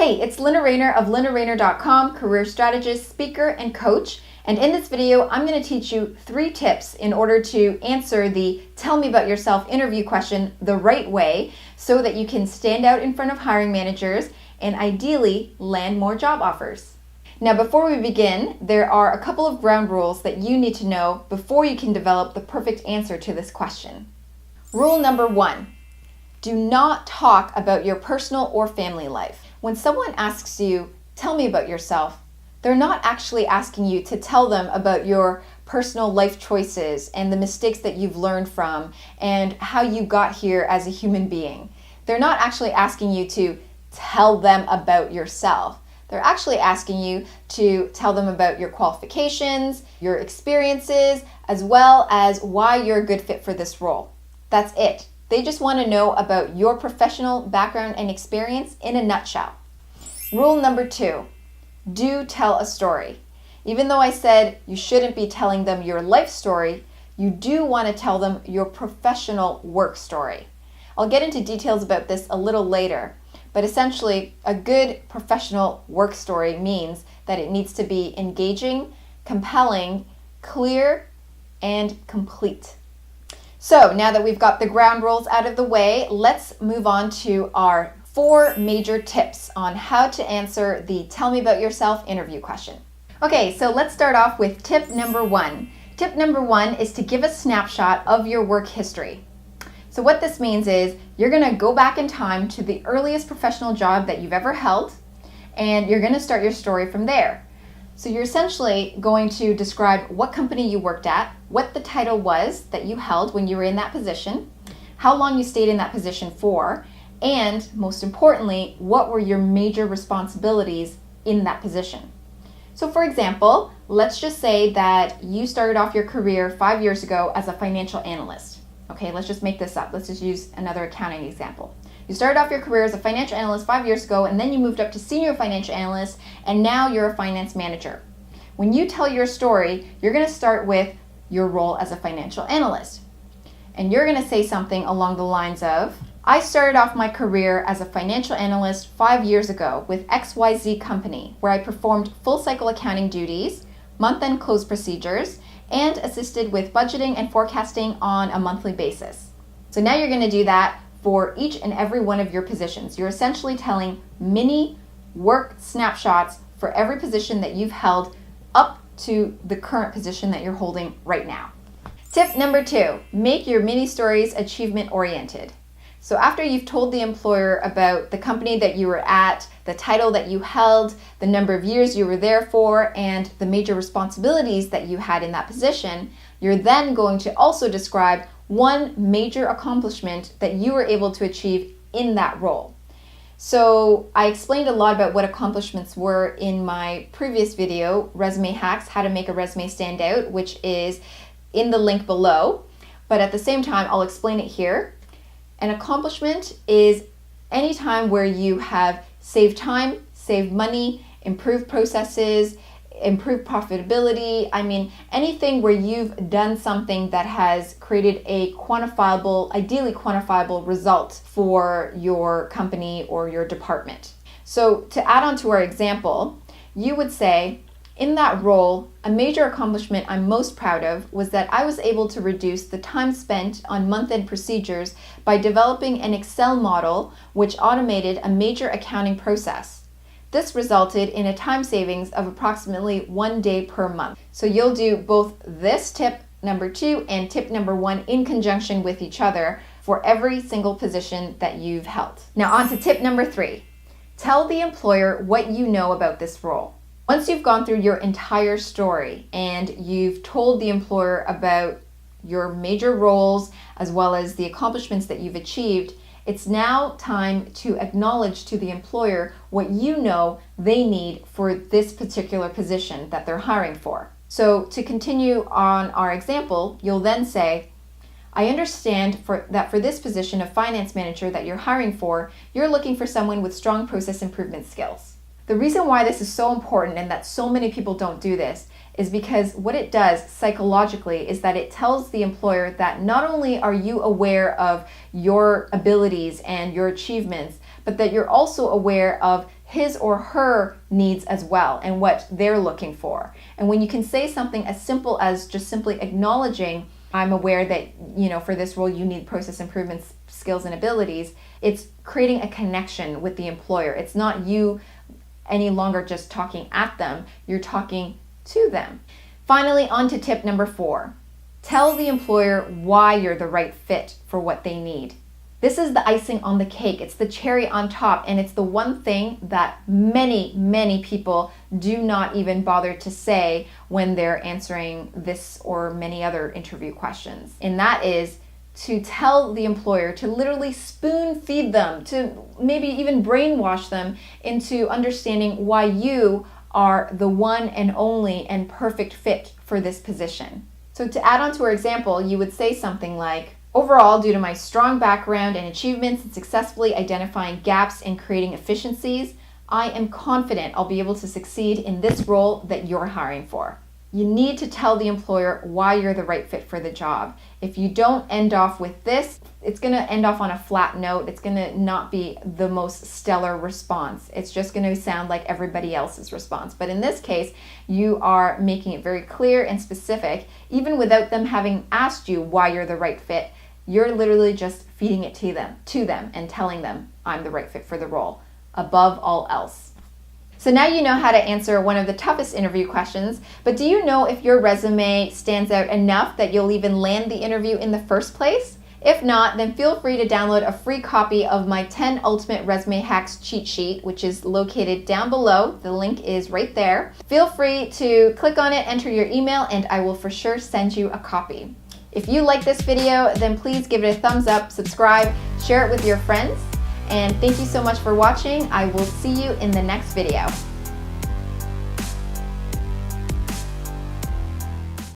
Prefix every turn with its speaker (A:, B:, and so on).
A: Hey, it's Lynna Rayner of LynnaRayner.com, career strategist, speaker, and coach. And in this video, I'm going to teach you 3 tips in order to answer the tell me about yourself interview question the right way so that you can stand out in front of hiring managers and ideally land more job offers. Now, before we begin, there are a couple of ground rules that you need to know before you can develop the perfect answer to this question. Rule number 1, do not talk about your personal or family life. When someone asks you, tell me about yourself, they're not actually asking you to tell them about your personal life choices and the mistakes that you've learned from and how you got here as a human being. They're not actually asking you to tell them about yourself. They're actually asking you to tell them about your qualifications, your experiences, as well as why you're a good fit for this role. That's it. They just want to know about your professional background and experience in a nutshell. Rule number 2, do tell a story. Even though I said you shouldn't be telling them your life story, you do want to tell them your professional work story. I'll get into details about this a little later, but essentially a good professional work story means that it needs to be engaging, compelling, clear, and complete. So now that we've got the ground rules out of the way, let's move on to our 4 major tips on how to answer the tell me about yourself interview question. Okay, so let's start off with tip number 1. Tip number 1 is to give a snapshot of your work history. So what this means is you're going to go back in time to the earliest professional job that you've ever held, and you're going to start your story from there. So you're essentially going to describe what company you worked at, what the title was that you held when you were in that position, how long you stayed in that position for, and most importantly, what were your major responsibilities in that position. So for example, let's just say that you started off your career 5 years ago as a financial analyst. Okay, let's just make this up. Let's just use another accounting example. You started off your career as a financial analyst 5 years ago, and then you moved up to senior financial analyst, and now you're a finance manager. When you tell your story, you're going to start with your role as a financial analyst. And you're going to say something along the lines of, I started off my career as a financial analyst 5 years ago with XYZ company, where I performed full cycle accounting duties, month-end close procedures, and assisted with budgeting and forecasting on a monthly basis. So now you're going to do that for each and every one of your positions. You're essentially telling mini work snapshots for every position that you've held up to the current position that you're holding right now. Tip number 2, make your mini stories achievement oriented. So after you've told the employer about the company that you were at, the title that you held, the number of years you were there for, and the major responsibilities that you had in that position, you're then going to also describe one major accomplishment that you were able to achieve in that role. So I explained a lot about what accomplishments were in my previous video, Resume Hacks, How to Make a Resume Stand Out, which is in the link below. But at the same time, I'll explain it here. An accomplishment is any time where you have saved time, saved money, improved processes, improved profitability. I mean, anything where you've done something that has created a quantifiable, ideally quantifiable result for your company or your department. So to add on to our example, you would say, in that role, a major accomplishment I'm most proud of was that I was able to reduce the time spent on month-end procedures by developing an Excel model which automated a major accounting process. This resulted in a time savings of approximately 1 day per month. So you'll do both this tip number 2 and tip number 1 in conjunction with each other for every single position that you've held. Now on to tip number 3. Tell the employer what you know about this role. Once you've gone through your entire story and you've told the employer about your major roles as well as the accomplishments that you've achieved, it's now time to acknowledge to the employer what you know they need for this particular position that they're hiring for. So to continue on our example, you'll then say, I understand that for this position of finance manager that you're hiring for, you're looking for someone with strong process improvement skills. The reason why this is so important and that so many people don't do this is because what it does psychologically is that it tells the employer that not only are you aware of your abilities and your achievements, but that you're also aware of his or her needs as well and what they're looking for. And when you can say something as simple as just simply acknowledging, I'm aware that, for this role you need process improvements, skills, and abilities, it's creating a connection with the employer. It's not you any longer just talking at them, you're talking to them. Finally, on to tip number 4. Tell the employer why you're the right fit for what they need. This is the icing on the cake. It's the cherry on top, and it's the one thing that many, many people do not even bother to say when they're answering this or many other interview questions. And that is to tell the employer to literally spoon feed them, to maybe even brainwash them into understanding why you are the one and only and perfect fit for this position. So to add on to our example, you would say something like, overall, due to my strong background and achievements in successfully identifying gaps and creating efficiencies, I am confident I'll be able to succeed in this role that you're hiring for. You need to tell the employer why you're the right fit for the job. If you don't end off with this, it's going to end off on a flat note. It's going to not be the most stellar response. It's just going to sound like everybody else's response. But in this case, you are making it very clear and specific, even without them having asked you why you're the right fit. You're literally just feeding it to them and telling them, I'm the right fit for the role, above all else. So now you know how to answer one of the toughest interview questions, but do you know if your resume stands out enough that you'll even land the interview in the first place? If not, then feel free to download a free copy of my 10 Ultimate Resume Hacks cheat sheet, which is located down below. The link is right there. Feel free to click on it, enter your email, and I will for sure send you a copy. If you like this video, then please give it a thumbs up, subscribe, share it with your friends, and thank you so much for watching. I will see you in the next video.